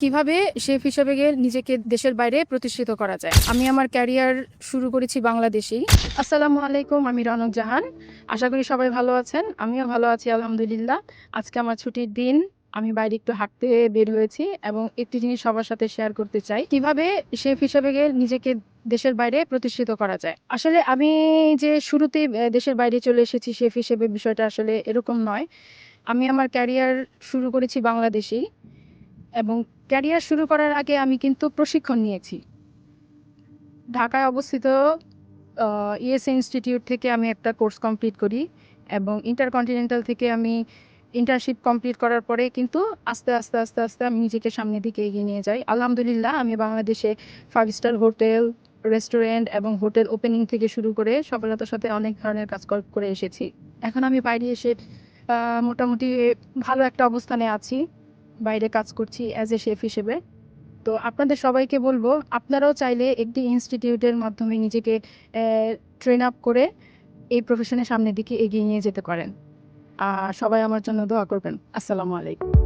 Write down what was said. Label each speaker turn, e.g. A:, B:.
A: কিভাবে শেফ হিসেবে গিয়ে নিজেকে দেশের বাইরে প্রতিষ্ঠিত করা যায়। আমি আমার ক্যারিয়ার শুরু করেছি বাংলাদেশেই। আসসালামু আলাইকুম, আমি রনক জাহান। আশা করি সবাই ভালো আছেন। আমিও ভালো আছি আলহামদুলিল্লাহ। আজকে আমার ছুটির দিন। আমি বাইরে একটু হাঁটতে বের হয়েছি এবং একটি জিনিস সবার সাথে শেয়ার করতে চাই। কিভাবে শেফ হিসেবে গিয়ে নিজেকে দেশের বাইরে প্রতিষ্ঠিত করা যায়। আসলে আমি যে শুরুতেই দেশের বাইরে চলে এসেছি শেফ হিসেবে, বিষয়টা আসলে এরকম নয়। আমি আমার ক্যারিয়ার শুরু করেছি বাংলাদেশেই এবং ক্যারিয়ার শুরু করার আগে আমি কিন্তু প্রশিক্ষণ নিয়েছি। ঢাকায় অবস্থিত ইএসএ ইনস্টিটিউট থেকে আমি একটা কোর্স কমপ্লিট করি এবং ইন্টারকন্টিনেন্টাল থেকে আমি ইন্টার্নশিপ কমপ্লিট করার পরে কিন্তু আস্তে আস্তে আস্তে আস্তে আমি নিজেকে সামনের দিকে এগিয়ে নিয়ে যাই। আলহামদুলিল্লাহ, আমি বাংলাদেশে 5 স্টার হোটেল, রেস্টুরেন্ট এবং হোটেল ওপেনিং থেকে শুরু করে সফলতার সাথে অনেক ধরনের কাজ করে এসেছি। এখন আমি বাইরে এসে মোটামুটি ভালো একটা অবস্থানে আছি। বাইরে কাজ করছি অ্যাজ এ শেফ হিসেবে। তো আপনাদের সবাইকে বলবো, আপনারাও চাইলে একটি ইনস্টিটিউটের মাধ্যমে নিজেকে ট্রেন আপ করে এই প্রফেশনের সামনের দিকে এগিয়ে নিয়ে যেতে পারেন। আর সবাই আমার জন্য দোয়া করবেন। আসসালামু আলাইকুম।